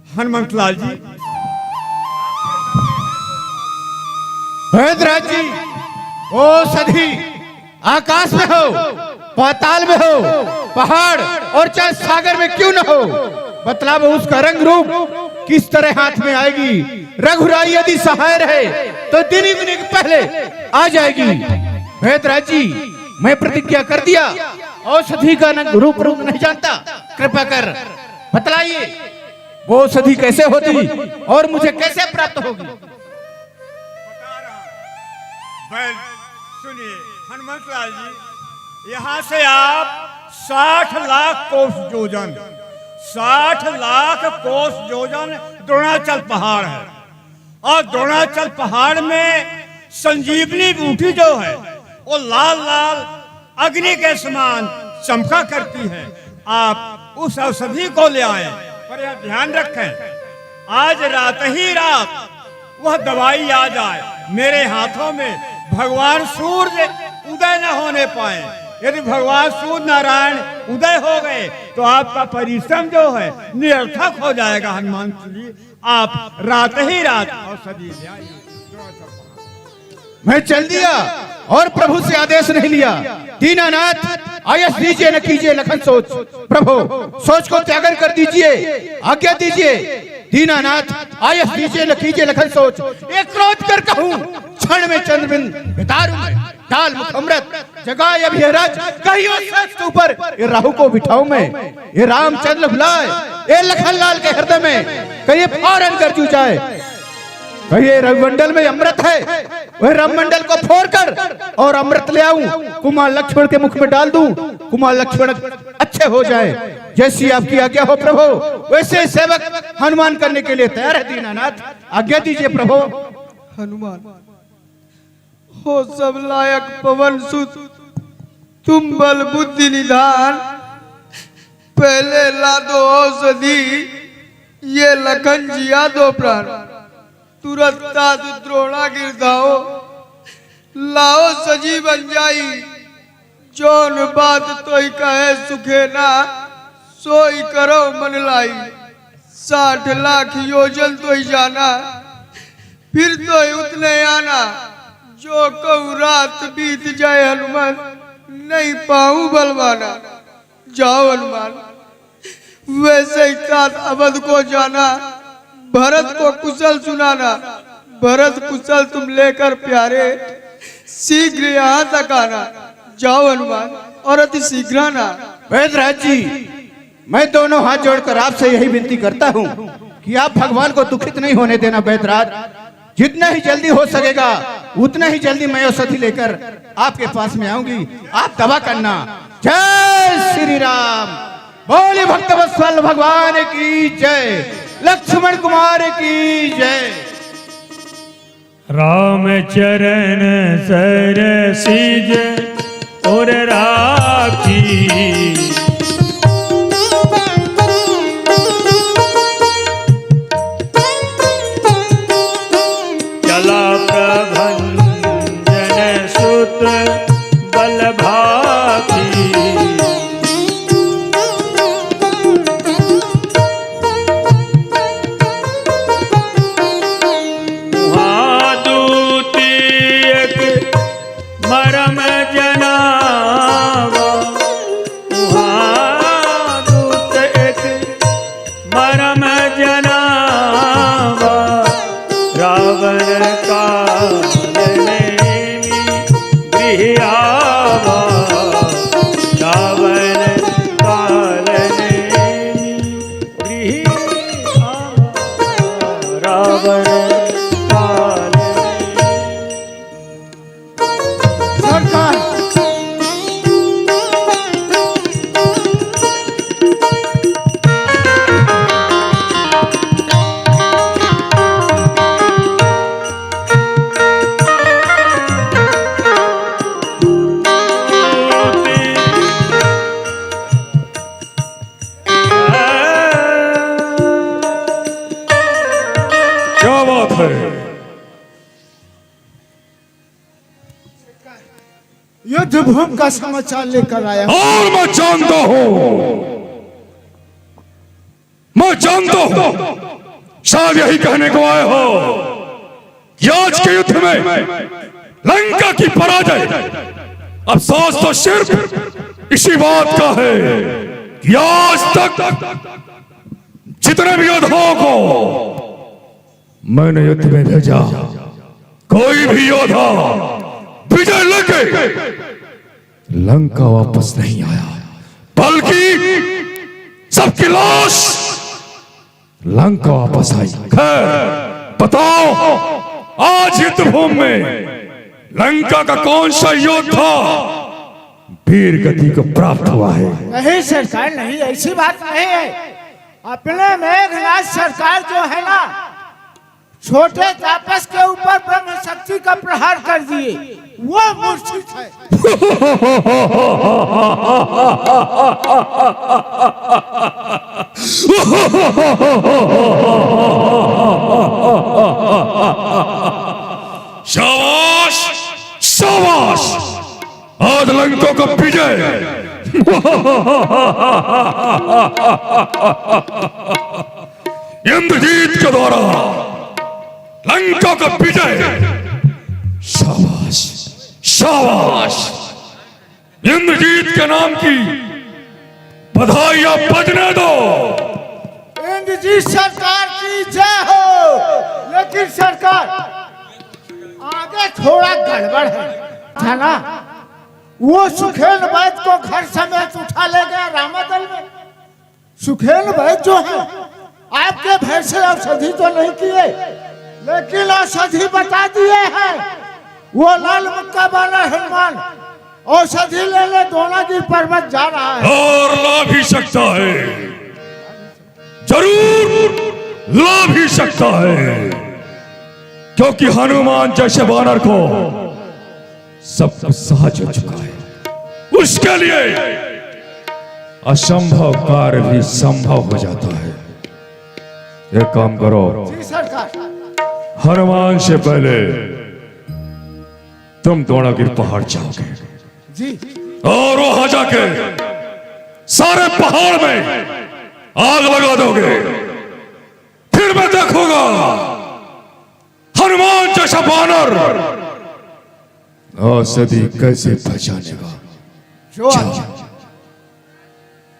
हनुमंत लाल जी। भद्रराज जी, ओ सधी आकाश में हो, पाताल में हो, पहाड़ और चाहे सागर में क्यों न हो, बतलाओ उसका रंग रूप किस तरह हाथ में आएगी। रघुराई यदि सहाय रहे तो दिन ही दिन पहले आ जाएगी। भद्रराज जी, मैं प्रतिज्ञा कर दिया, औषधि का न रूप रूप नहीं जानता, कृपा कर बतलाइए वो औषधि कैसे होती और मुझे कैसे प्राप्त होगी। सुनिए हनुमंत लाल जी, यहाँ से आप 60 लाख कोस योजन 60 लाख कोस योजन द्रोणाचल पहाड़ है, और द्रोणाचल पहाड़ में संजीवनी बूटी जो है वो लाल लाल अग्नि के समान चमका करती है। आप उस औषधि को ले आए, पर यह ध्यान रखें आज रात ही रात वह दवाई आ जाए मेरे हाथों में, भगवान सूर्य उदय न होने पाए। यदि भगवान सूर्य नारायण उदय हो गए तो आपका परिश्रम जो है निरर्थक हो जाएगा। हनुमान जी, आप रात ही रात औषधि ले आइए। मैं चल दिया और प्रभु से आदेश नहीं लिया। दीनानाथ आयस दीजिए न कीजिए लखन सोच, प्रभु सोच को त्यागर कर दीजिए, आज्ञा दीजिए। दीनानाथ आयस दीजिए न कीजिए लखन सोच, एक क्रोध कर कहूं क्षण में चंद्रबिंद बितारूं मैं, डाल मुख अमृत जगाए अभिराज, कहियो श्रेष्ठ ऊपर ये राहु को बिठाऊं मैं। ये रामचंद्र भुलाए ये लखन लाल के हृदय में, कहिए फौरन गरजू जाए। कहिए रविमंडल में अमृत है, वह राममंडल को फोड़कर और अमृत ले आऊं, कुमार लक्ष्मण के मुख में डाल दूं, कुमार लक्ष्मण अच्छे हो जाए। जैसी आपकी आज्ञा हो प्रभु, वैसे सेवक हनुमान करने के लिए तैयार है। दीनानाथ आज्ञा दीजिए प्रभु। हनुमान हो सब लायक पवन सुत, तुम बल बुद्धि निधान, पहले ला दो औषधि, ये लखन जिया दो प्राण, तुरंत ताज द्रोणा गिरधाओ, लाओ सजी बन जाई, जौन बात तोई कहे सुखे ना, सोई करो मन लाई। 60 लाख योजन तोई जाना, फिर तो उतने आना, जो कहूँ रात बीत जाए हनुमान, नहीं पाऊं बलवाना। जाओ हनुमान, वैसे ही तात अवध को जाना, भरत को कुशल सुनाना, भरत कुशल तुम लेकर प्यारे, शीघ्र यहाँ तक आना। जाओ हनुमान और अति शीघ्र आना। भद्रराज जी, मैं दोनों हाथ जोड़कर आपसे यही विनती करता हूँ कि आप भगवान को दुखित नहीं होने देना। भद्रराज, जितना ही जल्दी हो सकेगा उतना ही जल्दी मैं औषधि लेकर आपके पास में आऊंगी, आप दवा करना। जय श्री राम, बोले भक्तवत्सल भगवान की जय, लक्ष्मण कुमार की जय। राम चरण सरसीज और राखी, चला प्रभंजन सुत बल भाती, मरम जनावा, दूत एक मरम जनावा, रावण कालने गृह आवा, रावण कालने गृह आवा, रावण युद्ध भूमि का समाचार लेकर आया और मैं जानता हूं शायद यही कहने को आए हो कि आज के युद्ध में लंका की पराजय। अफसोस तो सिर्फ इसी बात का है कि आज तक जितने भी योद्धाओं को मैंने युद्ध में भेजा, कोई भी योद्धा विजय लेके लंका वापस नहीं आया, बल्कि सबकी लाश लंका वापस आई। खैर बताओ, आज युद्ध भूमि में लंका का कौन सा योद्धा वीर गति को प्राप्त हुआ है? नहीं सरकार, नहीं, ऐसी बात नहीं है। अपने मेघनाथ सरकार जो है ना, छोटे तापस के ऊपर ब्रह्म शक्ति का प्रहार कर दिए, वो मूर्छित है। शाबाश शाबाश, आज लंका का विजय। इंद्रजीत के द्वारा लंका का विजय। शाबाश शाबाश, इंद्रजीत के नाम की बधाइयां बजने दो। इंद्रजीत सरकार की जय हो। लेकिन सरकार, आगे थोड़ा गड़बड़ है ना। वो सुखेल वैद को घर समेत उठा ले गया रामादल में। सुखेल वैद जो है, आपके भय से औषधि तो नहीं किए, लेकिन औषधि बता दिए हैं। वो लाल मुक्का वाला हनुमान औषधि लेने द्रोणागिरी पर्वत जा रहा है। और ला भी सकता है, जरूर ला भी सकता है, क्योंकि हनुमान जैसे वानर को सब कुछ सहज हो चुका है। उसके लिए असंभव कार्य भी संभव हो जाता है। एक काम करो, जी सरकार। हनुमान से पहले तुम द्रोणागिरी पहाड़ जाओगे जी। और वहां जाके सारे पहाड़ में आग लगा दोगे। फिर मैं देखूंगा हनुमान जैसा वानर औषधि कैसे पहचानेगा। जो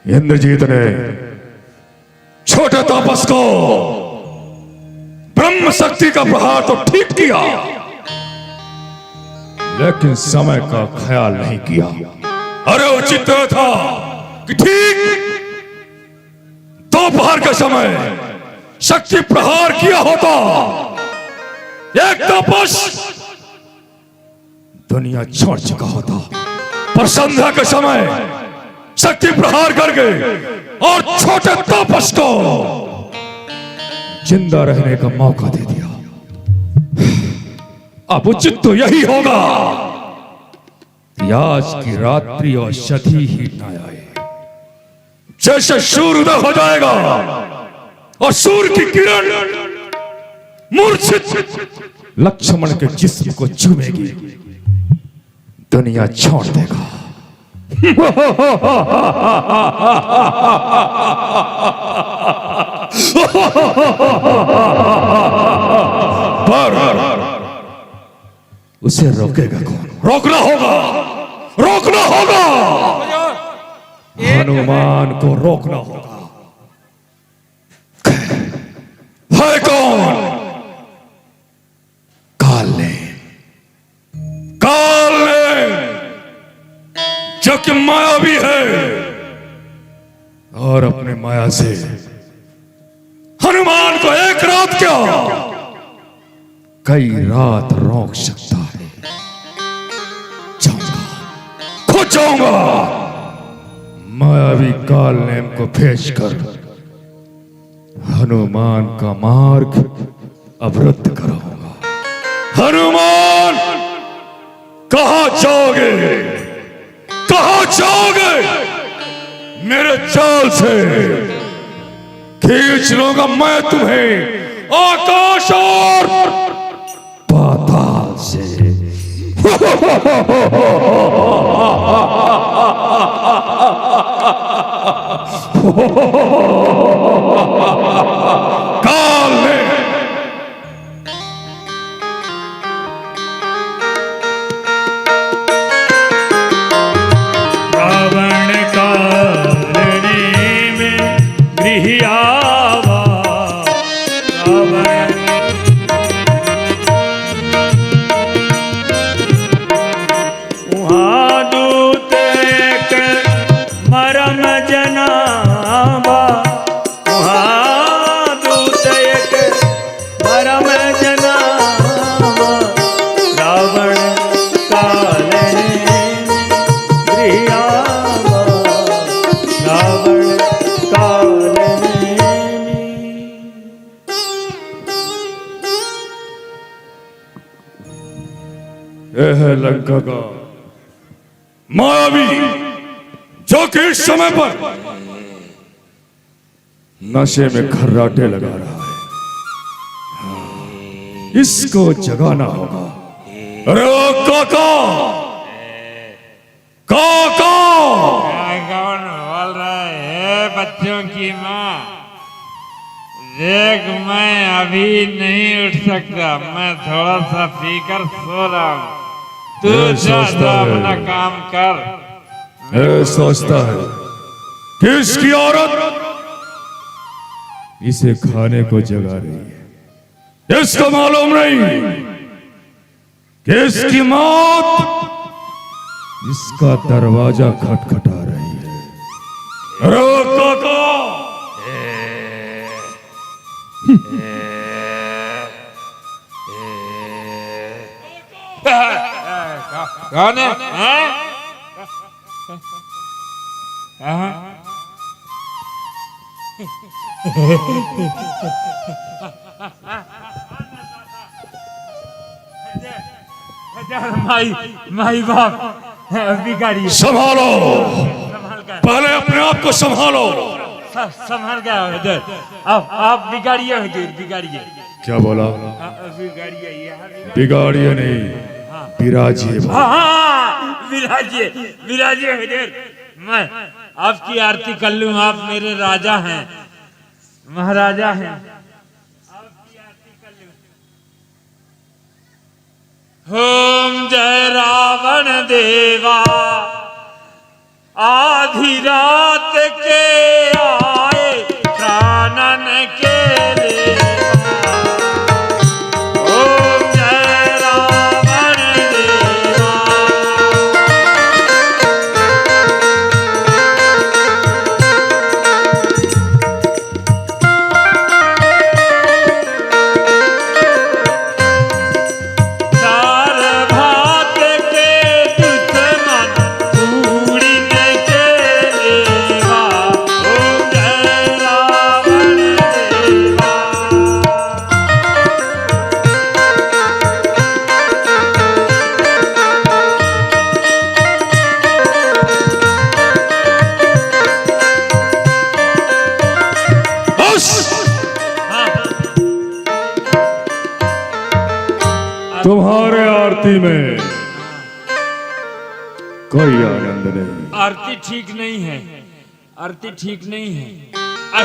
इंद्रजीत ने छोटे तापस को ब्रह्म शक्ति का प्रहार तो ठीक किया, लेकिन समय का ख्याल नहीं किया। अरे उचित था कि ठीक दोपहर के समय शक्ति प्रहार किया होता। एक तापस दुनिया छोड़ चुका होता, पर संध्या के समय शक्ति प्रहार करके और छोटे तापस को जिंदा रहने का मौका दे दिया। अब उचित तो यही होगा कि आज की रात्रि औषधि ही न आए। जैसे सूर्य उदय हो जाएगा और सूर्य की किरण मूर्छित लक्ष्मण के जिस्म को चूमेगी, दुनिया छोड़ देगा। पर उसे रोकेगा कौन? रोकना होगा, रोकना होगा, हनुमान को रोकना होगा। है कौन? काल ने, काल ने जो कि मायावी है और अपने माया से हनुमान को एक रात क्या कई रात रोक सकता है। जाऊंगा, खुद जाऊंगा, मायावी काल नेम को भेजकर हनुमान का मार्ग अवरुद्ध कराऊंगा। हनुमान कहां जाओगे, कहां जाओगे? मेरे चाल से खींच लूंगा मैं तुम्हें आकाश और पाताल से। काल ने यह है लंका का मायावी, जो कि इस समय पर नशे में खर्राटे लगा रहा है। इसको जगाना होगा। अरे ओ काका, काका! कौन बोल रहा है? बच्चों की माँ देख, मैं अभी नहीं उठ सकता, मैं थोड़ा सा पीकर सो रहा हूँ। तू ये जा सोचता है। अपना काम कर। यह सोचता है कि इसकी औरत इसे खाने को जगा रही है। इसको मालूम नहीं कि इसकी मौत इसका दरवाजा खटखटा रही है। अरे ओ काका! कौन है? हैं? हाँ? माई बाप बिगाड़ी संभालो, संभाल कर पहले अपने आप को संभालो। संभाल गया हुजूर। आप बिगाड़िए हुजूर, बिगाड़िए। क्या बोला? बिगाड़िए यहाँ बिगाड़िए नहीं, बिराजिए। हाँ, विराजिए विराजिए हुजूर। मैं आपकी आरती कर लूं। आप मेरे राजा हैं, महाराजा हैं। आपकी आरती कर लूं। ओम जय रावण देवा, आधी रात के आए प्राणन के लेवा। ओम जय रावण देवा। चार भात के दुश्मन उड़न के लेवा। ओम जय रावण देवा। बस! तुम्हारे आरती में कोई आनंद नहीं। आरती ठीक नहीं है, आरती ठीक नहीं है।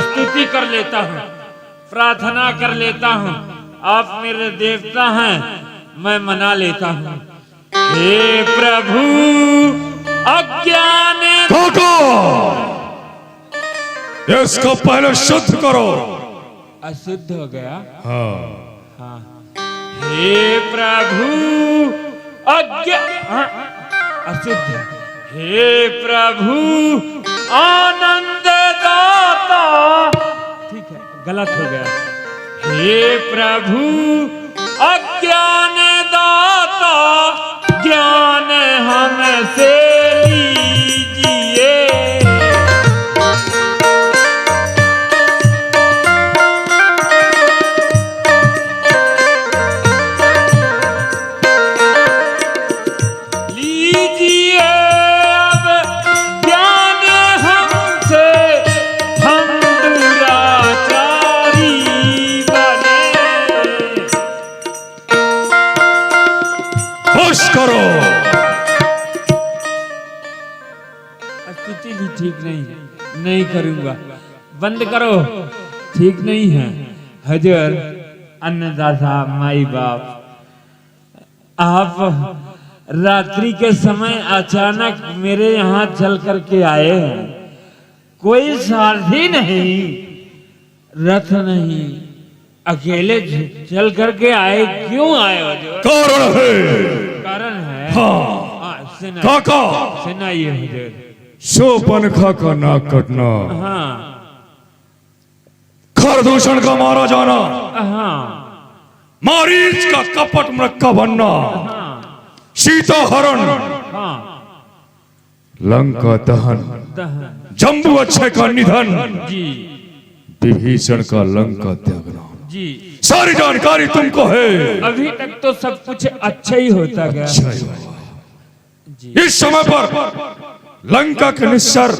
स्तुति कर लेता हूँ, प्रार्थना कर लेता हूँ। आप मेरे देवता हैं, मैं मना लेता हूँ। हे प्रभु, अज्ञान काका! इसको पहले शुद्ध करो। अशुद्ध हो गया। हाँ, हे प्रभु, अशुद्ध। हे प्रभु, आनंद दाता। ठीक है, गलत हो गया। हे प्रभु, अज्ञान दाता, ज्ञान हमसे लीजिए। लीजिए अब ज्ञान हमसे, हम दुराचारी बने। खुश करो। स्तुति भी ठीक नहीं है, नहीं करूंगा। बंद करो, ठीक नहीं है। हजर अन्नदाता, माई बाप, आप रात्रि के समय अचानक मेरे यहाँ चल करके आए हैं। कोई सारथी नहीं, रथ नहीं, अकेले चल करके आए। क्यों आए हजूर? कारण है। कारण है। हाँ, सुना काका! सुनाइए हजूर। शोपनखा का नाक कटना, हाँ खरदूषण का मारा जाना, हाँ मारीच का कपट मृक्का बनना, सीता हरण, हाँ लंका दहन, दहन। जम्बू अच्छे का निधन, जी विभीषण का लंका त्यागना। जी सारी जानकारी तुमको है। अभी तक तो सब कुछ अच्छा ही होता गया। अच्छा ही हुआ। इस समय पर लंका के निस्सर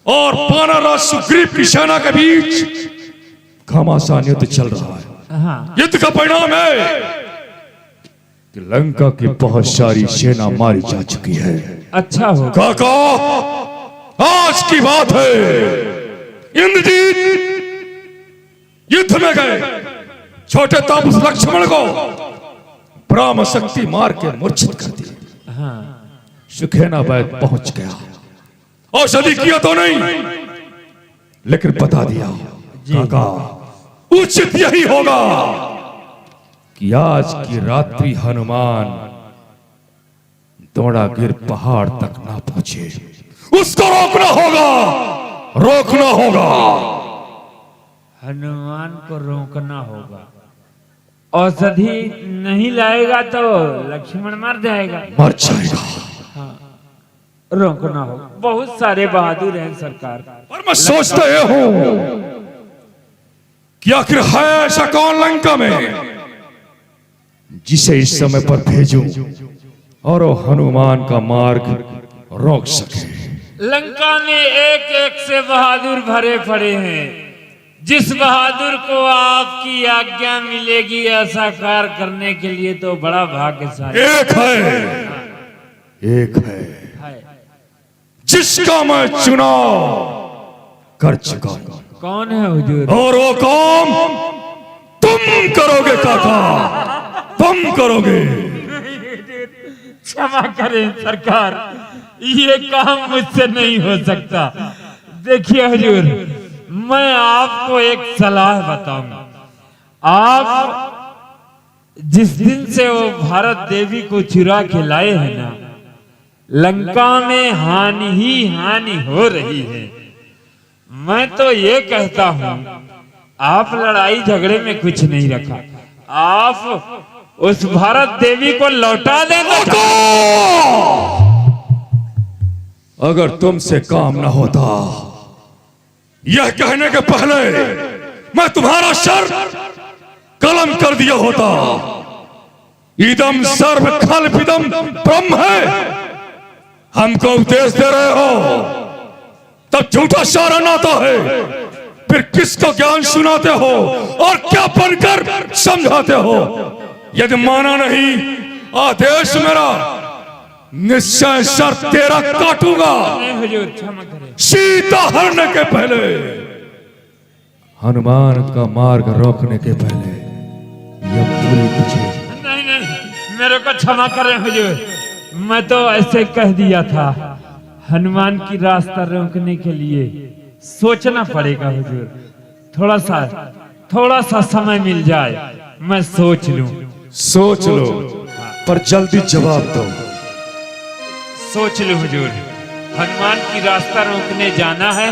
और वानर सुग्रीव की सेना के बीच घमासान युद्ध चल रहा है। हाँ युद्ध का परिणाम है कि लंका की बहुत सारी सेना मारी जा चुकी है। अच्छा हो। काका आज की बात है, इंद्रजीत युद्ध में गए, छोटे तापस लक्ष्मण को ब्रह्म शक्ति मार के मूर्छित कर दी। हाँ सुखेना वैद पहुंच गया, औषधि किया तो नहीं लेकिन बता दिया काका उचित यही होगा कि आज की रात्रि हनुमान दौड़ागिर पहाड़ तक ना पहुंचे, उसको रोकना होगा, रोकना होगा। हनुमान को रोकना होगा। औषधि नहीं लाएगा तो लक्ष्मण मर जाएगा। मर जाएगा। रोकना होगा। बहुत सारे बहादुर हैं सरकार। पर मैं सोचता ये हूं कि आखिर है ऐसा कौन लंका में जिसे इस समय पर भेजूं और वो हनुमान का मार्ग रोक सके। लंका में एक एक से बहादुर भरे पड़े हैं। जिस बहादुर को आपकी आज्ञा मिलेगी ऐसा कार्य करने के लिए तो बड़ा भाग्यशाली एक है जिसका मैं चुनाव कर चुका हूं। कौन है हुजूर? और वो काम तुम करोगे काका, तुम करोगे। क्षमा करें सरकार, ये काम मुझसे नहीं हो सकता। देखिए हुजूर, मैं आपको एक सलाह बताऊंगा। आप जिस दिन से वो भारत देवी को चुरा के लाए हैं ना, लंका में हानि ही हानि हो रही है। मैं तो ये कहता हूं, आप लड़ाई झगड़े में कुछ नहीं रखा, आप उस भारत देवी को लौटा देना। अगर तुमसे काम न होता, यह कहने के पहले मैं तुम्हारा सर कलम कर दिया होता। इदम सर्व खल्विदम ब्रह्म है, हमको उपदेश दे रहे हो तब झूठा सारा नाता है, फिर किसको ज्ञान सुनाते हो और क्या बनकर समझाते हो? यदि माना नहीं आदेश मेरा, निश्चय सर तेरा काटूंगा। हुजूर क्षमा करें। सीता हरने के पहले, हनुमान का मार्ग रोकने के पहले यह पूरी तुझे। नहीं नहीं, मेरे को क्षमा करें हुजूर, मैं तो ऐसे कह दिया था। हनुमान की रास्ता रोकने के लिए सोचना पड़ेगा हुजूर। थोड़ा सा समय मिल जाए, मैं सोच लूं। सोच लो, पर जल्दी जवाब दो। सोच लो हुजूर, हनुमान की रास्ता रोकने जाना है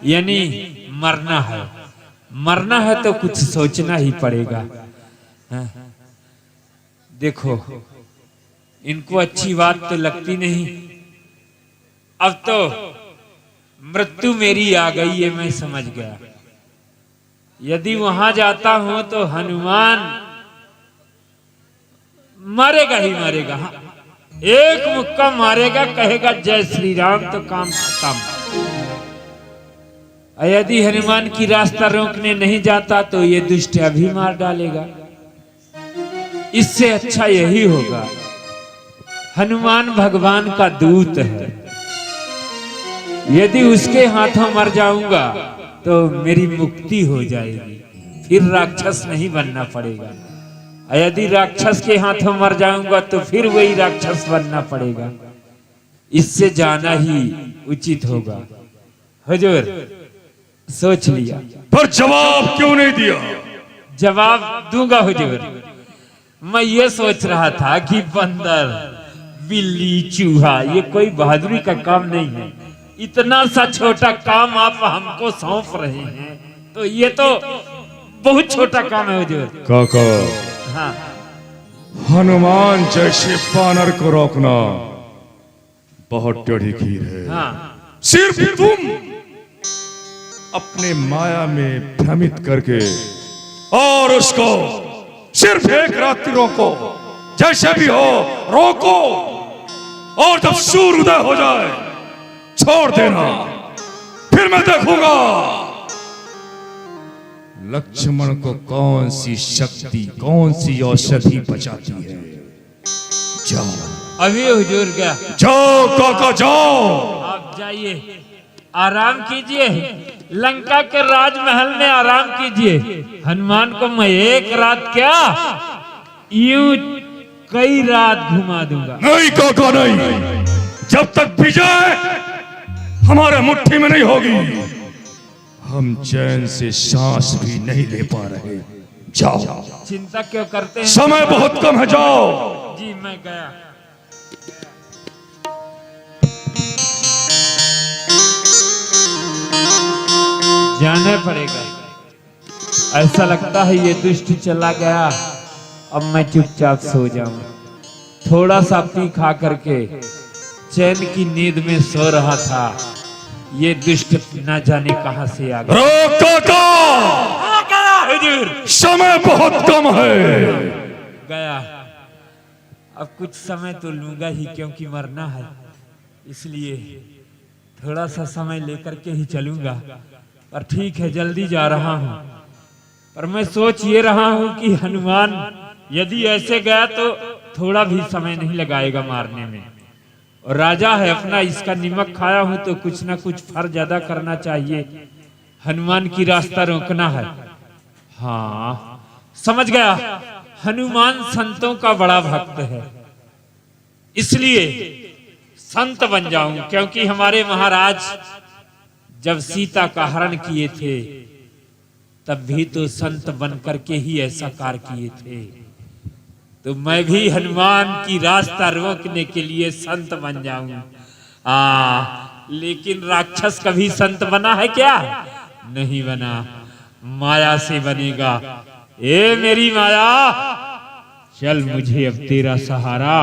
यानी मरना है। मरना है तो कुछ सोचना ही पड़ेगा। हाँ? देखो, इनको अच्छी बात तो लगती नहीं। अब तो मृत्यु मेरी आ गई है, मैं समझ गया। यदि वहां जाता हूं तो हनुमान मारेगा ही मारेगा। हाँ, एक मुक्का मारेगा, कहेगा जय श्री राम, तो काम खत्म। यदि हनुमान की रास्ता रोकने नहीं जाता तो ये दुष्ट अभी मार डालेगा। इससे अच्छा यही होगा, हनुमान भगवान का दूत है। यदि उसके हाथों मर जाऊंगा तो मेरी मुक्ति हो जाएगी, फिर राक्षस नहीं बनना पड़ेगा। यदि राक्षस के हाथों मर जाऊंगा तो फिर वही राक्षस बनना पड़ेगा। इससे जाना ही उचित होगा। हुजूर सोच लिया। पर जवाब क्यों नहीं दिया? जवाब दूंगा हुजूर। मैं ये सोच रहा था कि बंदर, बिल्ली, चूहा ये कोई बहादुरी का काम नहीं है। इतना सा छोटा काम आप हमको सौंप रहे हैं तो ये तो बहुत छोटा काम है हुजूर। काका, हाँ, हनुमान जैसे वानर को रोकना बहुत टेढ़ी खीर है। हाँ, सिर्फ तुम अपने माया में भ्रमित करके और उसको सिर्फ एक रात्रि रोको, जैसे भी हो रोको, और जब सूर्योदय हो जाए छोड़ देना, फिर मैं देखूंगा लक्ष्मण को कौन सी शक्ति, कौन सी औषधि बचाती है। जाओ अभी हुजूर क्या, जाओ काका जाओ। आप जाइए, आराम कीजिए, लंका के राजमहल में आराम कीजिए। हनुमान को मैं एक रात क्या यूं कई रात घुमा दूंगा। नहीं काका नहीं, जब तक विजय हमारे मुट्ठी में नहीं होगी हम चैन से सांस भी नहीं ले पा रहे। जाओ, चिंता क्यों करते हैं, समय बहुत कम है, जाओ। जी मैं गया। जाना पड़ेगा, ऐसा लगता है ये दुष्ट चला गया, अब मैं चुपचाप सो जाऊं। थोड़ा सा पी खा करके चैन की नींद में सो रहा था, ये दुष्ट न जाने कहां से आ गया। रोक काका, हुजूर समय बहुत कम है। गया, अब कुछ समय तो लूंगा ही, क्योंकि मरना है, इसलिए थोड़ा सा समय लेकर के ही चलूंगा। पर ठीक है, जल्दी जा रहा हूं। पर मैं सोच ये रहा हूं कि हनुमान यदि ऐसे गया तो थोड़ा भी समय नहीं लगाएगा मारने में, और राजा है अपना, इसका निमक खाया हूं तो कुछ ना कुछ फर्ज अदा करना चाहिए, हनुमान की रास्ता रोकना है। हाँ समझ गया, हनुमान संतों का बड़ा भक्त है, इसलिए संत बन जाऊं, क्योंकि हमारे महाराज जब सीता का हरण किए थे तब भी तो संत बन करके ही ऐसा कार्य किए थे। तो मैं भी हनुमान की रास्ता रोकने के लिए संत बन जाऊं। लेकिन राक्षस कभी संत बना है क्या? नहीं बना, माया से बनेगा। ए मेरी माया, चल मुझे अब तेरा सहारा,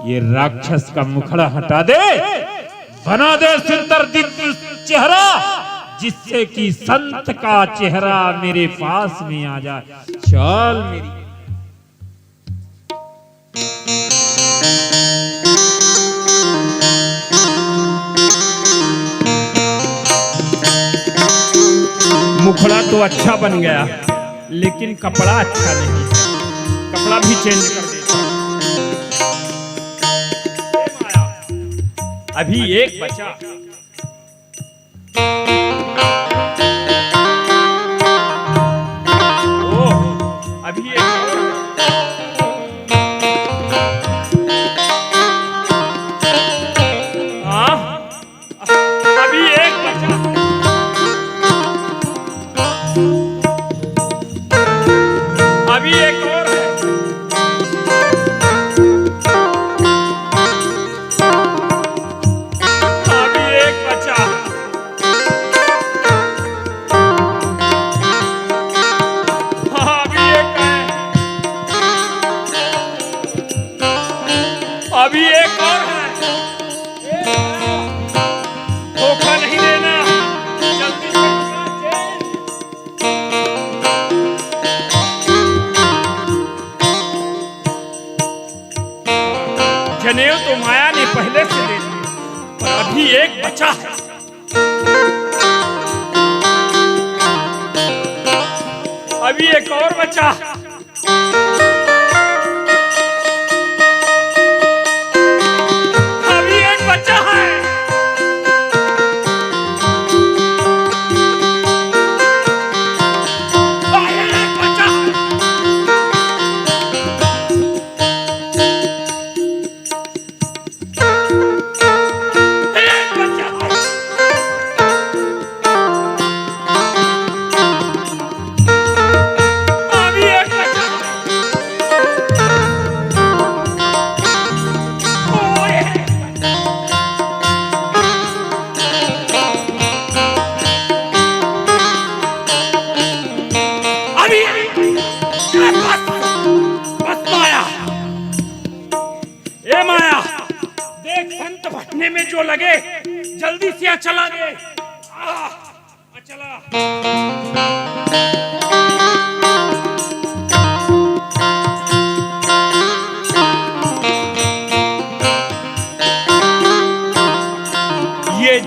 ये राक्षस का मुखड़ा हटा दे, बना दे सुंदर दिव्य चेहरा, जिससे कि संत का चेहरा मेरे पास में आ जाए। चल मेरी मुखड़ा तो अच्छा बन गया, लेकिन कपड़ा अच्छा नहीं है, कपड़ा भी चेंज कर दे। अभी एक बचा, अभी एक अभी एक बचा, अभी एक और है। अभी एक बचा, अभी एक है, अभी एक और है। धोखा नहीं देना, जल्दी से जनेऊ तो माया ने पहले से दे दी, पर अभी एक बचा है। अभी एक और बचा, अभी एक बचा है। एक बचा है। एक बचा है। अभी एक बचा है। ओए अभी बस माया, ए माया, देख संत भटने में जो लगे, जल्दी से यहाँ चला दे। चला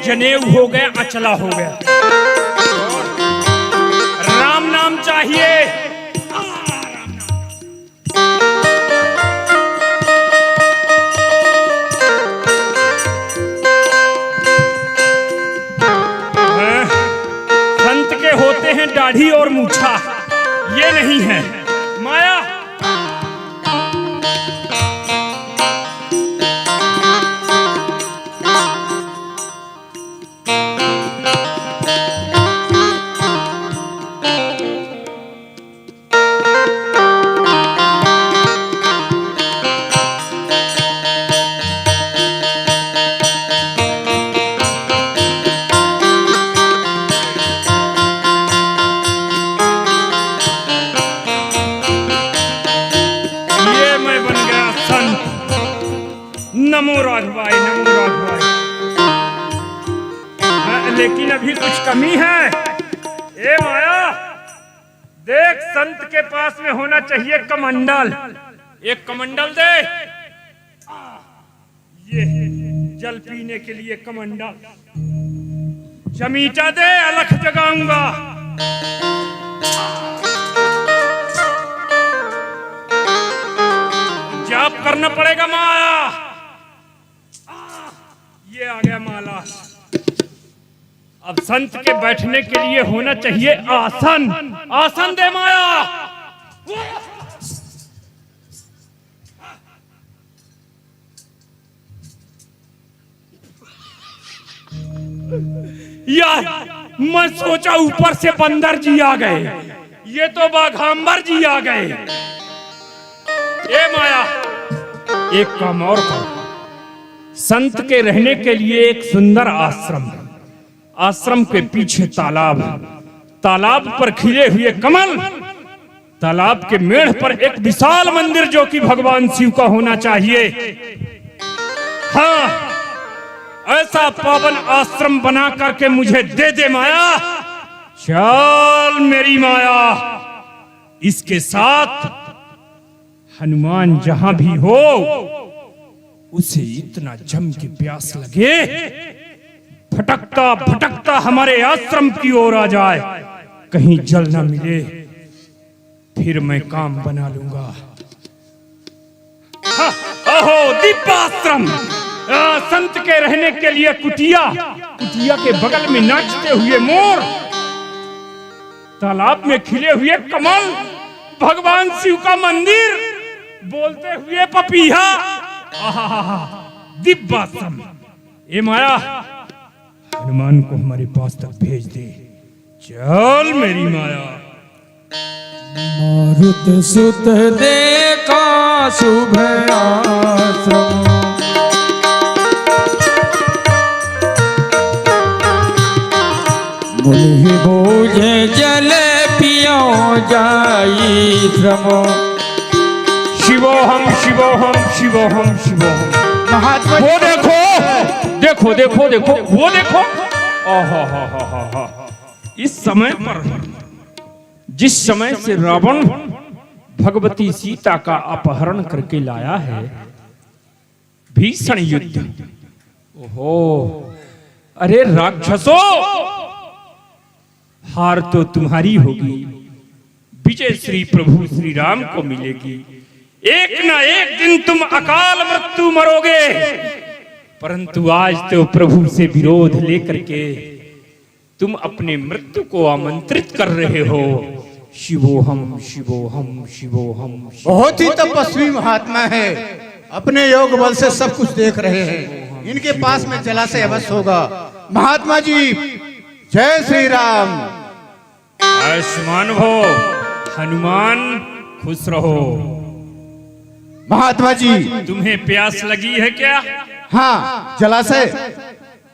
जनेऊ हो गया, अचला हो गया। राम नाम चाहिए। संत के होते हैं दाढ़ी और मूछा, ये नहीं है माया। नमो राघवाय, नमो राघवाय। लेकिन अभी कुछ कमी है। ए माया, देख संत के पास में होना चाहिए कमंडल। एक कमंडल दे। ये जल पीने के लिए कमंडल। चमीटा दे, अलख जगाऊंगा। जाप करना पड़ेगा माया। ये आ गया माला। अब संत के बैठने के लिए होना चाहिए आसन। आसन दे माया। यार मैं सोचा ऊपर से बंदर जी आ गए, ये तो बाघांबर जी आ गए। ए माया, एक काम और करो। संत के रहने के लिए एक सुंदर आश्रम है। आश्रम के पीछे तालाब है। तालाब पर खिले हुए कमल। तालाब के मेढ़ पर एक विशाल मंदिर जो कि भगवान शिव का होना चाहिए। हाँ, ऐसा पावन आश्रम बना करके मुझे दे दे माया। चल मेरी माया, इसके साथ हनुमान जहां भी हो उसे इतना जम के प्यास लगे, भटकता भटकता हमारे आश्रम की ओर आ जाए, कहीं जल न मिले, फिर मैं काम बना लूंगा। ओहो, दिव्याश्रम। संत के रहने के लिए कुटिया, कुटिया के बगल में नाचते हुए मोर, तालाब में खिले हुए कमल, भगवान शिव का मंदिर, बोलते हुए पपीहा। दिव्याश्रम। ए माया, हनुमान को हमारे पास तक भेज दे। चल मेरी माया। मारुत सुत देखा शुभ आश्रम, मुनि बूझे जल पियो जाई श्रमो। शिवोहम शिवोहम शिवोहम शिवोहम। महात्मा वो देखो देखो देखो देखो, वो देखो। आहा, इस समय पर, जिस समय से रावण भगवती सीता का अपहरण करके लाया है, भीषण युद्ध। ओहो, अरे राक्षसों, हार तो तुम्हारी होगी, विजय श्री प्रभु श्री राम को मिलेगी। एक ना एक दिन तुम अकाल मृत्यु मरोगे। परंतु आज तो प्रभु से विरोध लेकर के तुम अपने मृत्यु को आमंत्रित कर रहे हो। शिवोहम शिवोहम शिवोहम। बहुत ही तपस्वी महात्मा है, अपने योग बल से सब कुछ देख रहे हैं। इनके पास में जलाशय अवश्य होगा। महात्मा जी, जय श्री राम। आयुष्मान हो हनुमान, खुश रहो। महात्मा जी, तुम्हें प्यास लगी है क्या? हाँ, जलाशय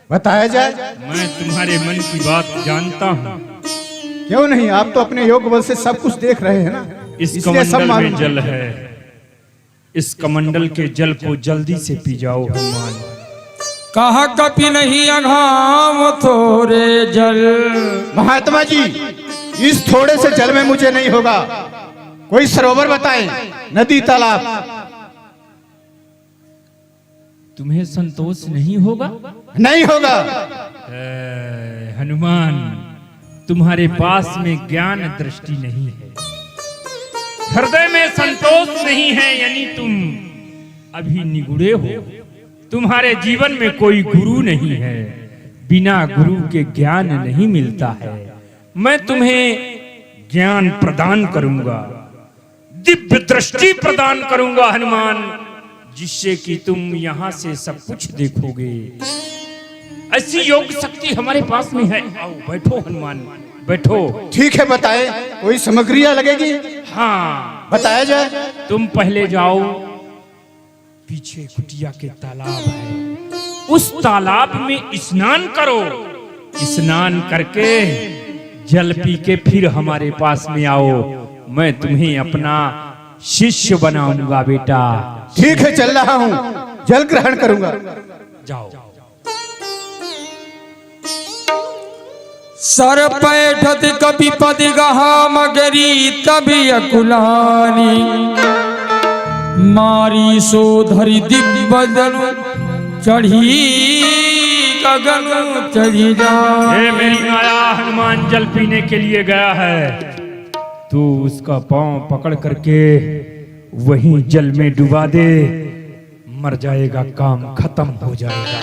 बताया जाए। मैं तुम्हारे मन की बात जानता हूँ। क्यों नहीं, आप तो अपने योग बल से सब कुछ देख रहे हैं ना, इस इसलिए सब कमंडल मालूम में जल है। इस कमंडल के जल को जल्दी से पी जाओ हनुमान। कहा कपि नहीं अघाम थोड़े जल। महात्मा जी, इस थोड़े से जल में मुझे नहीं होगा, कोई सरोवर बताएं, नदी तालाब। तुम्हें संतोष नहीं होगा? नहीं होगा। हनुमान, तुम्हारे पास में ज्ञान दृष्टि नहीं है, हृदय में संतोष नहीं है, यानी तुम अभी निगुड़े हो। तुम्हारे जीवन में कोई गुरु नहीं है, बिना गुरु के ज्ञान नहीं मिलता है। मैं तुम्हें ज्ञान प्रदान करूंगा, दिव्य दृष्टि प्रदान करूंगा हनुमान, जिससे कि तुम यहां से सब कुछ देखोगे। ऐसी योग शक्ति हमारे पास में है। आओ बैठो हनुमान, बैठो। ठीक है, बताए। कोई सामग्रियां लगेगी? हाँ, बताया जाए। तुम पहले जाओ, पीछे कुटिया के तालाब है, उस तालाब में स्नान करो। स्नान करके जल पी के फिर हमारे पास में आओ, मैं तुम्हें अपना शिष्य बनाऊंगा बेटा। ठीक है, चल रहा हूँ, जल ग्रहण करूंगा। जाओ। सर पैठत कपि पति गहा मगरी तभी अकुलानी मारी सो धरी दिव्य जनु चढ़ी गगन चढ़ी जा। हे मेरी माया, हनुमान जल पीने के लिए गया है, तू उसका पांव पकड़ करके वहीं जल में डुबा दे, मर जाएगा, काम खत्म हो जाएगा।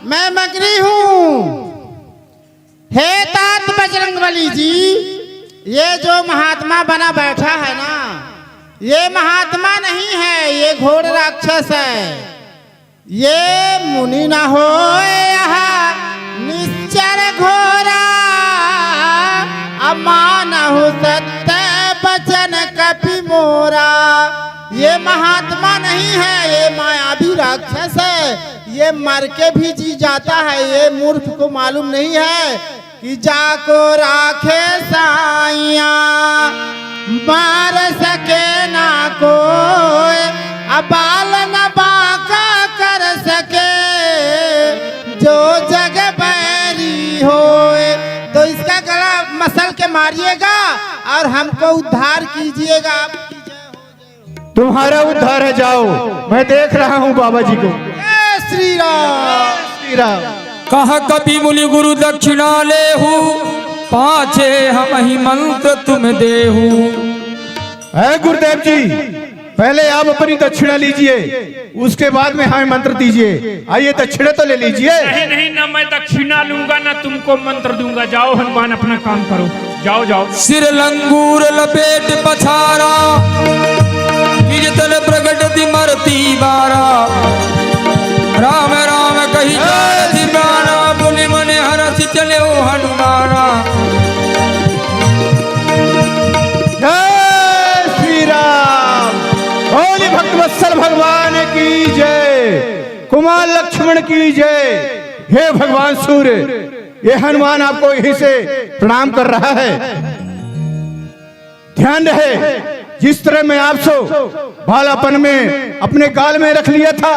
मैं मगरी हूँ। हे तात बजरंगबली जी, ये जो महात्मा बना बैठा है ना, ये महात्मा नहीं है, ये घोर राक्षस है। ये मुनि ना हो यहाँ निश्चर घोरा, अमानहु सत्य बचन कपि मोरा। ये महात्मा नहीं है, ये मायावी राक्षस है। ये मर के भी जी जाता है। ये मूर्ख को मालूम नहीं है कि जाको राखे साइया मार सके ना कोई, अबाल न बाका कर सके जो जग बैरी होए। तो इसका गला मसल के मारिएगा और हमको उद्धार कीजिएगा। तुम्हारा उद्धार है, जाओ, मैं देख रहा हूँ बाबा जी को। श्री राम। श्री राम। कह कपि मुनि गुरु दक्षिणा लेहु, पाछे हम ही मंत्र तुम देहु। है गुरुदेव जी, पहले आप अपनी दक्षिणा लीजिए, उसके बाद में हमें मंत्र दीजिए। आइए, दक्षिणा तो ले लीजिए। नहीं नहीं, ना मैं दक्षिणा लूंगा ना तुमको मंत्र दूंगा। जाओ हनुमान, अपना काम करो, जाओ जाओ। सिर लंगूर लपेट पछारा, निजतन प्रगट मरती बारा। राम राम कही जाति प्राणा, बोले मन हरस चले ओ हनुमाना। जय श्री राम। बोले भक्तवत्सल भगवान की जय, कुमार लक्ष्मण की जय। हे भगवान सूर्य, ये हनुमान आपको यहीं से प्रणाम कर रहा है। ध्यान रहे, जिस तरह मैं आपसे बालापन में अपने गाल में रख लिया था,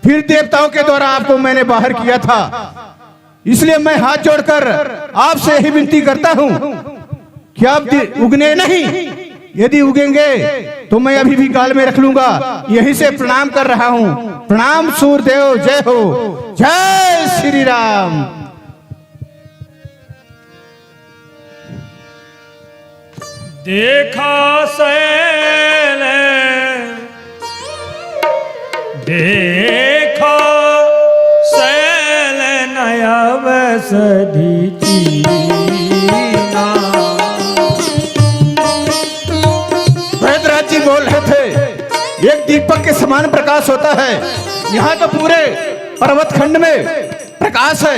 फिर देवताओं के द्वारा आपको मैंने बाहर किया था, इसलिए मैं हाथ जोड़कर आपसे यही विनती करता हूं कि आप उगने नहीं। यदि उगेंगे तो मैं अभी भी गाल में रख लूंगा। यहीं से प्रणाम कर रहा हूं। प्रणाम सूर्यदेव, जय हो। जय श्री राम। देखा सैल, देखा सैल नयव सधी चीना। वैद्यराज जी बोल रहे थे, एक दीपक के समान प्रकाश होता है। यहाँ तो पूरे पर्वत खंड में प्रकाश है।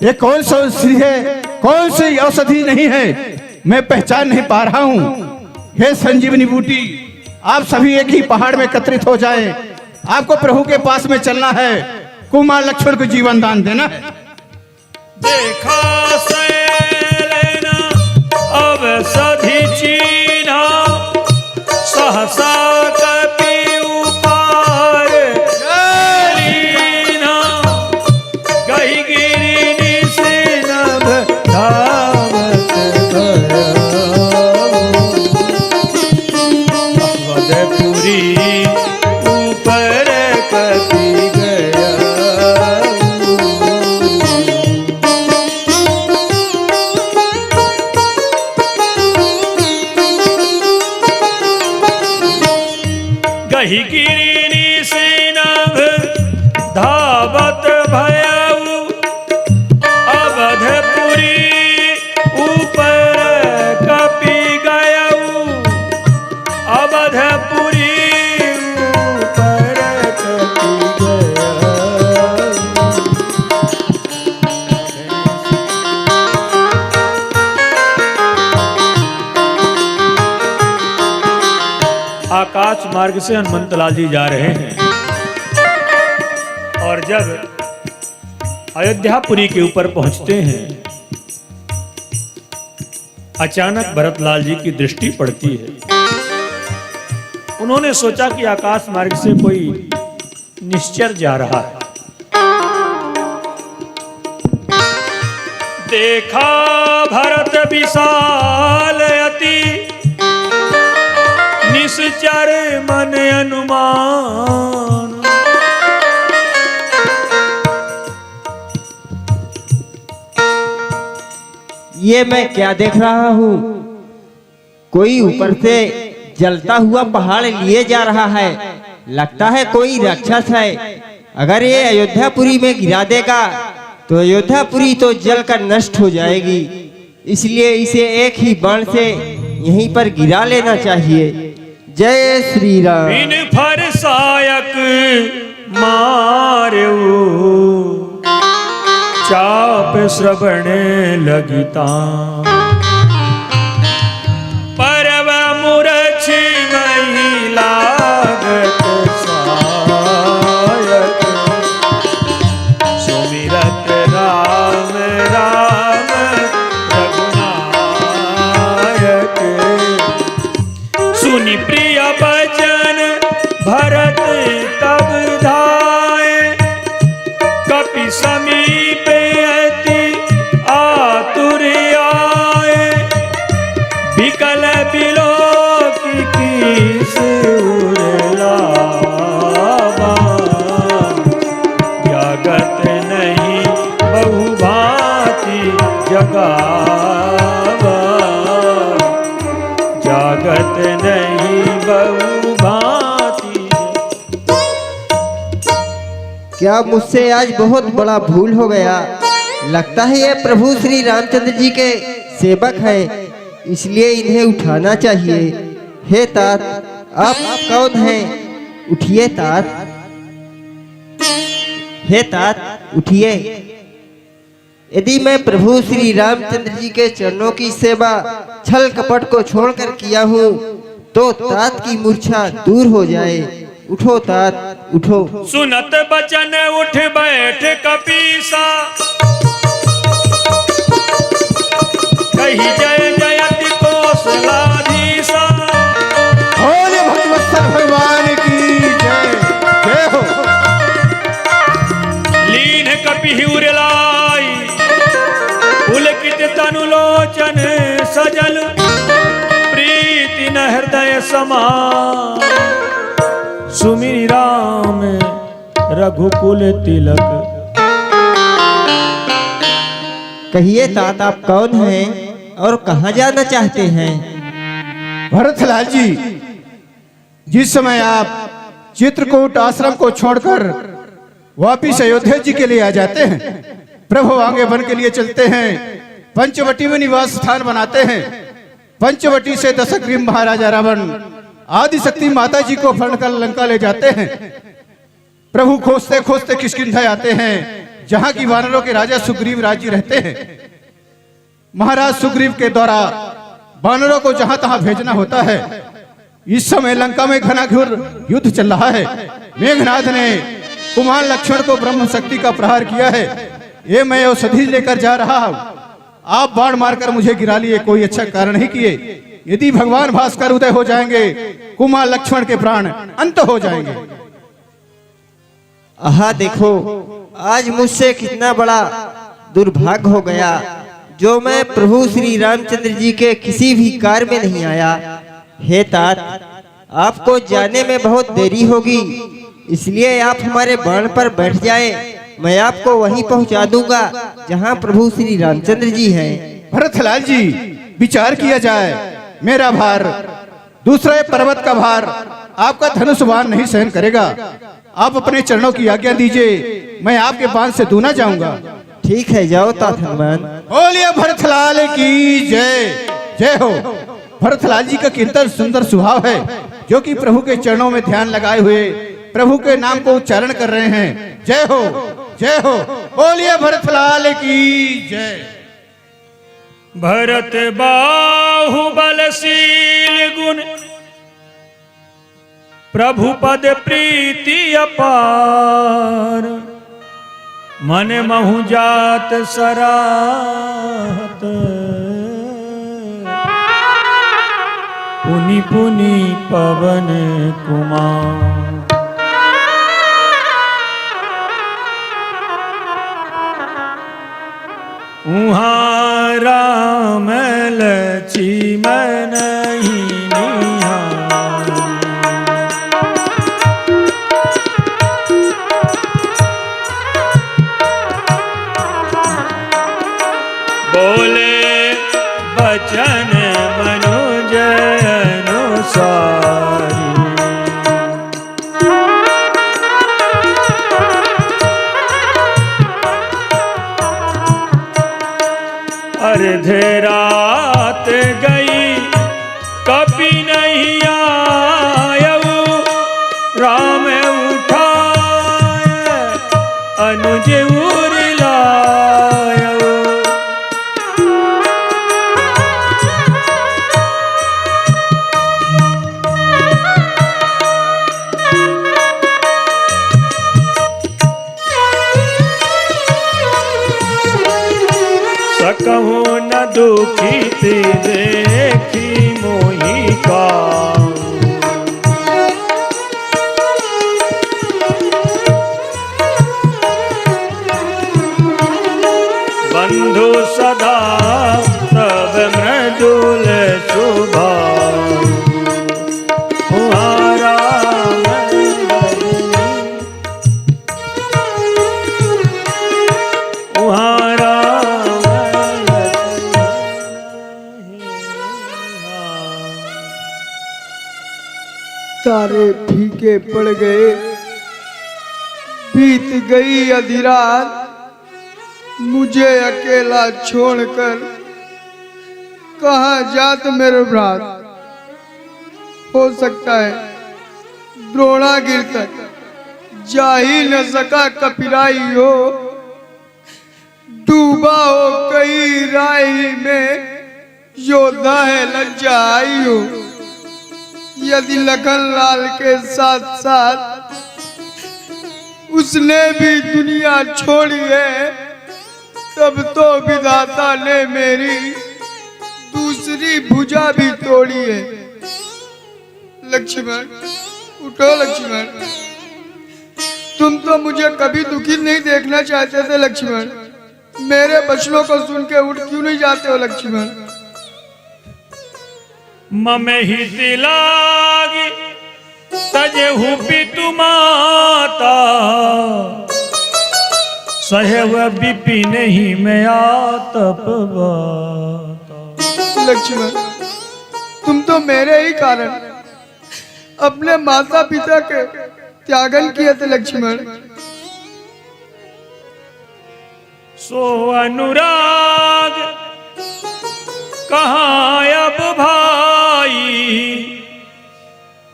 ये कौन सी औषधि है, कौन सी औषधि नहीं है, मैं पहचान नहीं पा रहा हूँ। हे संजीवनी बूटी, आप सभी एक ही पहाड़ में एकत्रित हो जाएं। आपको प्रभु के पास में चलना है, कुमार लक्ष्मण को जीवन दान देना है। देखा सैल अवसधि चीना, सहसा कपि उपार लीना। गही गिरि निशिनभ धावत करऊ। आकाश मार्ग से हनुमंतलाल जी जा रहे हैं और जब अयोध्यापुरी के ऊपर पहुंचते हैं अचानक भरतलाल जी की दृष्टि पड़ती है। उन्होंने सोचा कि आकाश मार्ग से कोई निश्चर जा रहा है। देखा भरत विशाल अति निश्चर मन अनुमान। ये मैं क्या देख रहा हूँ? कोई ऊपर से जलता हुआ पहाड़ लिए जा रहा है। लगता है कोई राक्षस है। अगर ये अयोध्यापुरी में गिरा देगा तो अयोध्यापुरी तो जलकर नष्ट हो जाएगी। इसलिए इसे एक ही बाण से यहीं पर गिरा लेना चाहिए। जय श्री राम। बिन फरसायक मार्यो चाप श्रवण लगिता। परव मूर्छि नहीं लागत सायक। सुमिरत राम राम रघुनायक। सुनि प्रिय बचन भरत तब धाये। कपि समीप अति आतुर आए। विकल बिलोकी उरलावा। जगत नहीं बहुभांति जगावा। जगत नहीं बहुभांति। क्या मुझसे आज बहुत बड़ा भूल हो गया? लगता है ये प्रभु श्री रामचंद्र जी के सेवक हैं, इसलिए इन्हें उठाना चाहिए। हे तात, आप कौन हैं? उठिए तात। हे तात, उठिए। यदि मैं प्रभु श्री रामचंद्र जी के चरणों की सेवा छल कपट को छोड़कर किया हूँ तो तात की मूर्छा दूर हो जाए। उठो तात, उठो। सुनत बचन उठ बैठ कपीसा। कही जय जयति कौशलाधीसा। बोले भगवत्सल भगवान की जय। जय हो। लीन कपि उरलाई। पुलकित तनु लोचन सजल। प्रीति न हृदय समान। सुमिरि राम रघुकुल तिलक। कहिए तात, आप कौन हैं और कहाँ जाना चाहते हैं? भरतलाल जी, जिस समय आप चित्रकूट आश्रम को छोड़कर वापिस अयोध्या जी के लिए आ जाते हैं, प्रभु आगे वन के लिए चलते हैं। पंचवटी में निवास स्थान बनाते हैं। पंचवटी से दशग्रीव महाराजा रावण आदि शक्ति माता जी को अपहरण कर लंका ले जाते हैं। प्रभु खोजते खोजते किष्किंधा आते हैं, जहां की वानरों के राजा सुग्रीव राज्य रहते हैं। महाराज सुग्रीव के द्वारा वानरों को जहां तहां भेजना होता है। इस समय लंका में घनाघोर युद्ध चल रहा है। मेघनाथ ने कुमार लक्ष्मण को ब्रह्म शक्ति का प्रहार किया है। ये मैं औषधि लेकर जा रहा हूं, आप बाण मारकर मुझे गिरा लिए, कोई अच्छा कारण नहीं किए। यदि भगवान भास्कर उदय हो जाएंगे, कुमार लक्ष्मण के प्राण अंत हो जाएंगे। आहा देखो, आज मुझसे कितना बड़ा दुर्भाग्य हो गया जो मैं प्रभु श्री रामचंद्र जी के किसी भी कार्य में नहीं आया। हे तात, आपको जाने में बहुत देरी होगी, इसलिए आप हमारे बाण पर बैठ जाएं। मैं आपको वहीं पहुंचा दूंगा जहां प्रभु श्री रामचंद्र जी हैं। भरतलाल जी, विचार किया जाए। मेरा भार, दूसरे पर्वत का भार आपका धनुष बाण नहीं सहन करेगा। आप अपने चरणों की आज्ञा दीजिए, मैं आपके बाण से दूना जाऊंगा। ठीक है, जाओ तात हनुमान। बोलिए भरतलाल की जय। जय हो। भरतलाल जी का कितना सुंदर स्वभाव है, जो कि प्रभु के चरणों में ध्यान लगाए हुए प्रभु के नाम को उच्चारण कर रहे हैं। जय हो, जय हो। बोलिए भरतलाल की जय। भरत बाहुबलशील गुण प्रभु पद प्रीति अपार, मन महु जात सराहत, पुनि पुनि पवन कुमार। उहाँ राम लक्ष्मण ही निहारी, बोले बचन मनुज अनुसारी। अर्धे रात गई कभी नहीं आयऊ, राम उठाए अनुज उर लायऊ। सकहु न दुखित देखी मोहि का, बंधु सदा तब मृदुल स्वभाव। तुम्हारा तुम्हारा तारे फीके पड़ गए, बीत गई आधी रात, मुझे अकेला छोड़कर कहाँ जात मेरे भ्रात। हो सकता है द्रोणागिर तक जा ही न सका कपिराई हो, डूबा हो कई राही में योद्धा है लज्जा आई हो। यदि लखन लाल के साथ साथ उसने भी दुनिया छोड़ी है, तब तो विधाता ने मेरी दूसरी भुजा भी तोड़ी है। लक्ष्मण उठो लक्ष्मण, तुम तो मुझे कभी दुखी नहीं देखना चाहते थे लक्ष्मण, मेरे वचनों को सुन के उठ क्यों नहीं जाते हो लक्ष्मण? ममे ही दिलागी तजेहु पितु माता, सहव विपिन ही में आतप बाता। लक्ष्मण तुम तो मेरे ही कारण अपने माता पिता के त्यागन किए थे लक्ष्मण। सो अनुराग कहाँ अब भाई,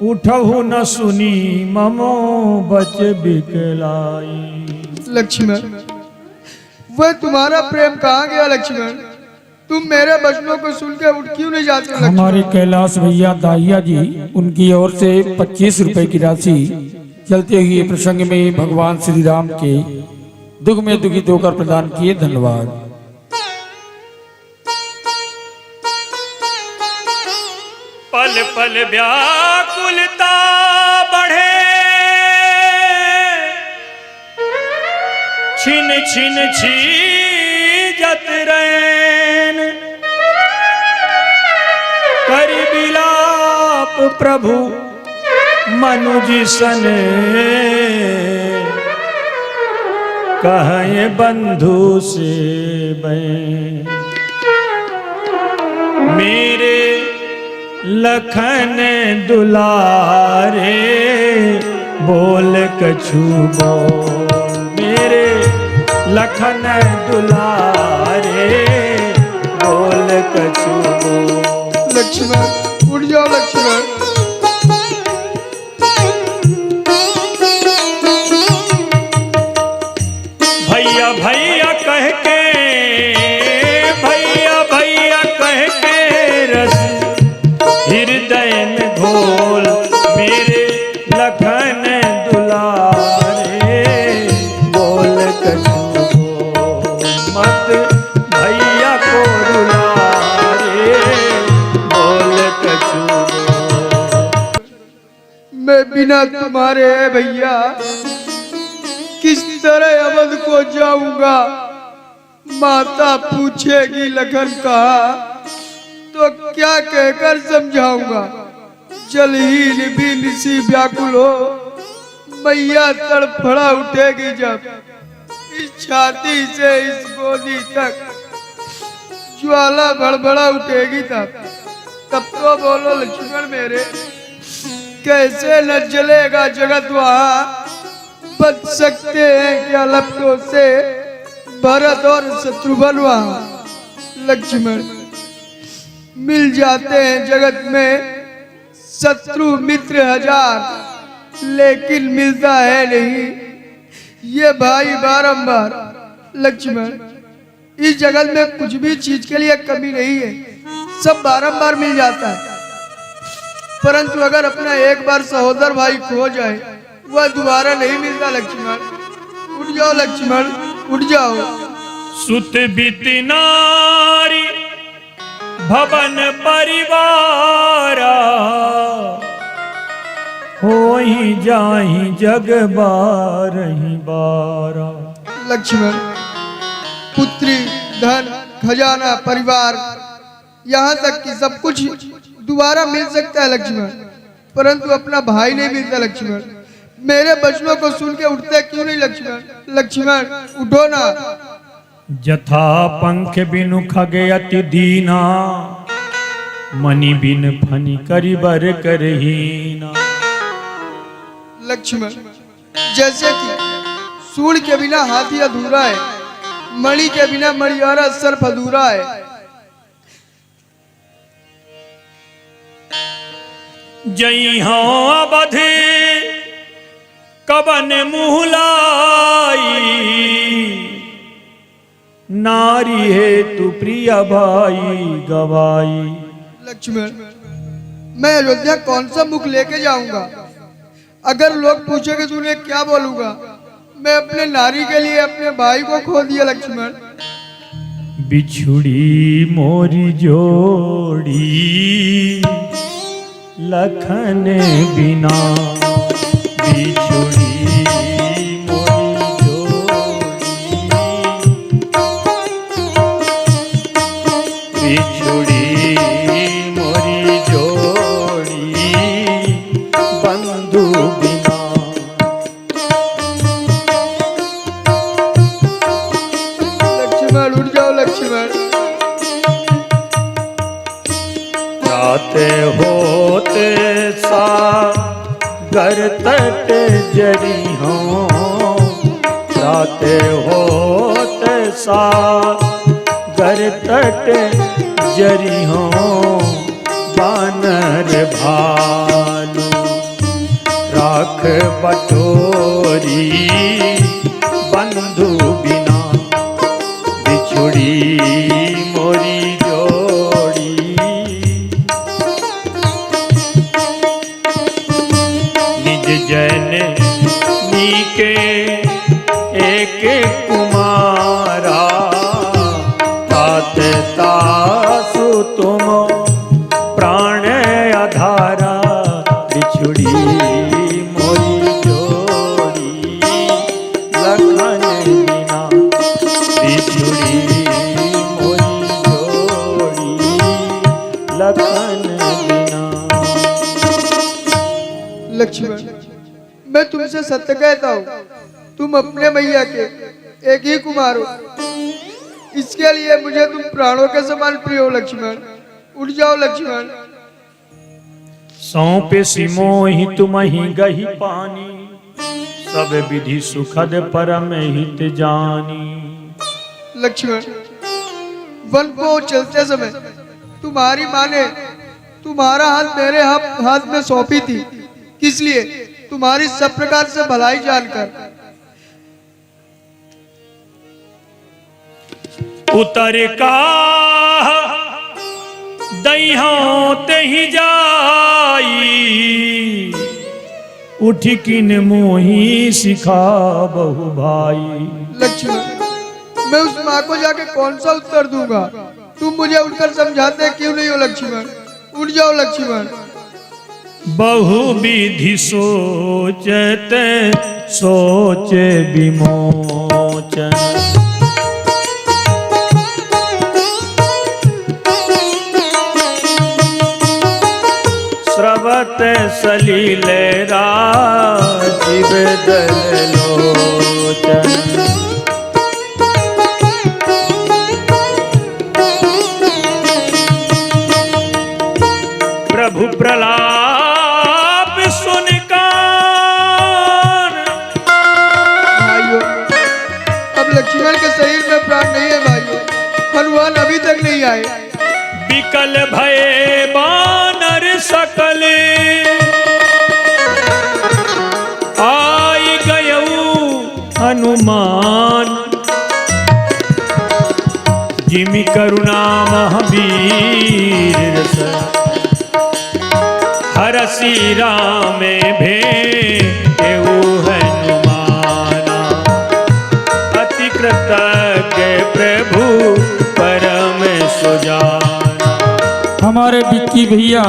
उठहु न सुनी ममो बच बिकलाई। लक्ष्मण वह तुम्हारा प्रेम कहाँ गया लक्ष्मण? तुम मेरे वचनों को सुन के उठ क्यों नहीं जाते लक्ष्मण? हमारे कैलाश भैया दाहिया जी उनकी ओर से 25 रुपए की राशि चलते हुए प्रसंग में भगवान श्री राम के दुख में दुखित होकर प्रदान किए। धन्यवाद। पल पल व्याकुलता बढ़े, छिन छिन छीजत रैन, करि बिलाप प्रभु मनुज सने, कहे बंधु से बैन। मेरे लखन दुलारे बोल कछु बोल, मेरे लखन दुलारे बोल कछु बोल। लक्ष्मण उठ जाओ लक्ष्मण। भैया भैया कह के, भैया भैया कह के रस हृदय में घोल, मेरे बिना तुम्हारे भैया किस तरह अवध को जाऊंगा। माता पूछेगी लखन कहा तो क्या कहकर समझाऊंगा। जलहीन भी निसी व्याकुल हो, मैया तड़फड़ा उठेगी जब इस छाती से इस गोदी तक ज्वाला भड़बड़ा उठेगी तब तो बोलो लक्ष्मण मेरे, कैसे न जलेगा जगत वहाँ। बच सकते हैं क्या लपटों से भरत और शत्रुघ्न वहाँ। लक्ष्मण मिल जाते हैं जगत में शत्रु मित्र हजार, लेकिन मिलता है नहीं ये भाई बारंबार। लक्ष्मण इस जगत में कुछ भी चीज के लिए कमी नहीं है, सब बारंबार मिल जाता है। परंतु अगर अपना एक बार सहोदर भाई खो जाए वह दोबारा नहीं मिलता। लक्ष्मण उठ जाओ, लक्ष्मण उठ जाओ। सुत बित नारी भवन परिवारा, होई जाहि जग बारहि बारा। लक्ष्मण पुत्री धन खजाना परिवार यहाँ तक कि सब कुछ दोबारा मिल सकता है लक्ष्मण, परंतु अपना भाई नहीं मिलता। लक्ष्मण मेरे बचनों को सुन के उठते क्यों नहीं लक्ष्मण। लक्ष्मण उठो ना। जथा पंख बिनु खगे अति दीना, मणि बिन फनि करि बर करहीना। लक्ष्मण जैसे कि सूर्य के बिना हाथी अधूरा है, मणि के बिना मणियारा सर्प अधूरा है। जई हाँ अवध कबन मुहलाई, नारी है तू प्रिय भाई गवाई। लक्ष्मण मैं अयोध्या कौन सा मुख लेके जाऊंगा। अगर लोग पूछेंगे तो उन्हें क्या बोलूंगा। मैं अपने नारी के लिए अपने भाई को खो दिया। लक्ष्मण बिछुड़ी मोरी जोड़ी, लखन बिना बिछुड़ी मोरी जोड़ी, बिछुड़ी मोरी जोड़ी बंधु बिना। लक्ष्मण उठ जाओ, लक्ष्मण राते होते सा घर तट जरी हो, राते होते सा घर तट जरी हो। बानर भालू राख बटोरी, बंधु बिना बिछुड़ी मोरी जोड़ी। निज जन नीके एक कुमारा, तात तासु तुम प्राण आधारा। बिछुड़ी मोरी जोड़ी, लखन बिना बिछुड़ी मोरी जोड़ी, लखन बिना। लक्ष्मण मैं तुमसे सत्य कहता हूँ, तुम अपने मैया के एक ही कुमार हो, इसके लिए मुझे तुम प्राणों के समान प्रिय हो। लक्ष्मण उठ जाओ, लक्ष्मण सौंपे सिमोहि तुमहि गही पानी, सब विधि सुखद परम हित जानी। लक्ष्मण वन को चलते समय तुम्हारी माँ ने तुम्हारा हाथ मेरे हाथ में सौंपी थी, किस लिए? तुम्हारी सब प्रकार से भलाई जानकर। उतर का दइहों तेहि जाई, उठ किन मोही सिखा बहु भाई। लक्ष्मण मैं उस माँ को जाके कौन सा उत्तर दूंगा? तुम मुझे उठकर समझाते क्यों नहीं हो? लक्ष्मण उठ जाओ, लक्ष्मण बहुविधि सोचत सोच विमोचन। स्रवत सलील राजीव दल लोचन। प्रभु प्रलाप सुनकर भाइयों, अब लक्ष्मण के शरीर में प्राण नहीं है भाइयों। हनुमान अभी तक नहीं आए। विकल भये बानर सकल आई गयऊ हनुमान। जिमि करुणा महावीर रस हरसी राम भेऊ हनुमाना। अति कृतज्ञ प्रभु परम सुजाना। हमारे विक्की भैया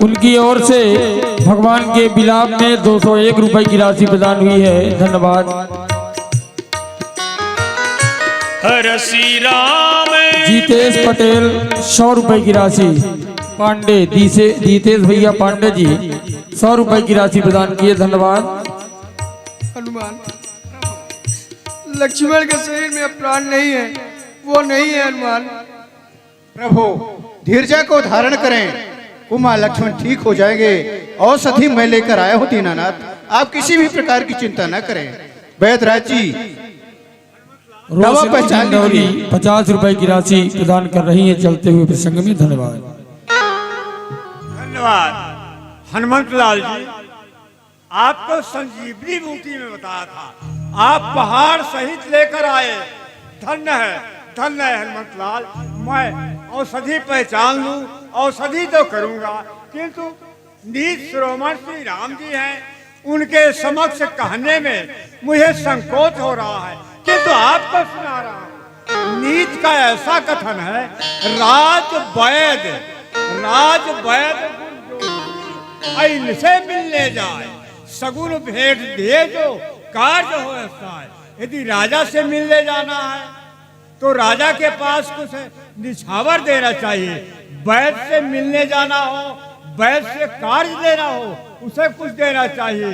उनकी ओर से भगवान के बिलाप में 201 रुपए की राशि प्रदान हुई है। धन्यवाद। हरसी राम जीतेश पटेल 100 रुपए की राशि। पांडे जीतेश भैया पांडे जी 100 रुपए की राशि प्रदान किए। धन्यवाद। हनुमान, लक्ष्मण के शरीर में अब प्राण नहीं है, वो नहीं है हनुमान। प्रभु धीरजा को धारण करें, कुमार लक्ष्मण ठीक हो जाएंगे। औषधि मैं लेकर आया हूँ दीनानाथ, आप किसी भी प्रकार की चिंता न करें। वैद्यराज जी दवा पहचान लीजिए। 50 रुपए की राशि प्रदान कर रही है चलते हुए प्रसंग में। धन्यवाद। धन्यवाद। हनुमंत लाल जी, आपको संजीवनी बूटी में बताया था, आप पहाड़ सहित लेकर आए। धन्य है हनुमंत लाल। मैं औषधि पहचान लूं, औषधि तो करूंगा, किंतु नीत श्रोमण श्री राम जी हैं, उनके समक्ष कहने में मुझे संकोच हो रहा है, किंतु आपको सुना रहा हूं। नीत का ऐसा कथन है, राज वैद इनसे मिलने जाए, सगुन भेंट दे जो कार्य हो ऐसा है। यदि राजा से मिलने जाना है तो राजा के पास कुछ निछावर देना चाहिए। वैद से मिलने जाना हो, वैद से कार्य देना हो, उसे कुछ देना चाहिए।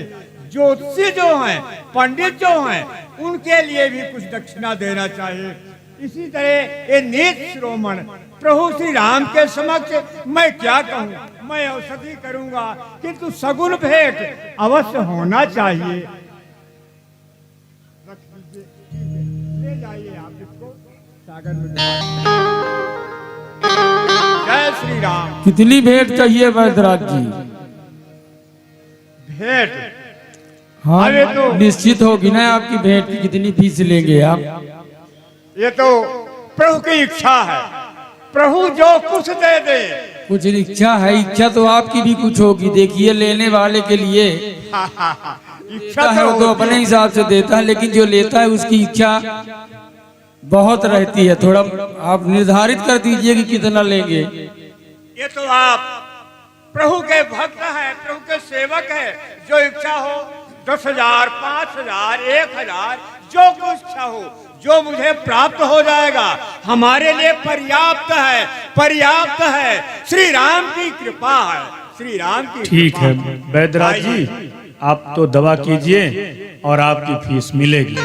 ज्योतिषी जो हैं, पंडित जो हैं, उनके लिए भी कुछ दक्षिणा देना चाहिए। इसी तरह ये नीत श्रोमण प्रभु श्री राम के समक्ष मैं क्या कहूँ, मैं औषधि करूंगा, किंतु सगुन भेंट अवश्य होना चाहिए। रख दीजिए, ले जाइए आप इसको सागर में। जय श्री राम। कितनी भेंट चाहिए वैद्यराज जी? भेंट हाँ, अरे तो निश्चित होगी ना आपकी भेंट की कितनी फीस लेंगे आप? ये तो प्रभु की इच्छा है, प्रभु जो कुछ दे दे। कुछ इच्छा है, इच्छा तो आपकी भी कुछ होगी। देखिए लेने वाले के लिए इच्छा है वो तो अपने हिसाब से देता है, लेकिन जो लेता है उसकी इच्छा बहुत रहती है। थोड़ा आप निर्धारित कर दीजिए कि कितना लेंगे। ये तो आप प्रभु के भक्त हैं, प्रभु के सेवक हैं, जो इच्छा हो 10,000, 5,000, 1,000, जो कुछ इच्छा हो, जो मुझे प्राप्त हो जाएगा, हमारे लिए पर्याप्त है, पर्याप्त है। श्री राम की कृपा है, श्री राम की। ठीक है वैद्यराज जी, आप तो दवा कीजिए और आपकी फीस मिलेगी।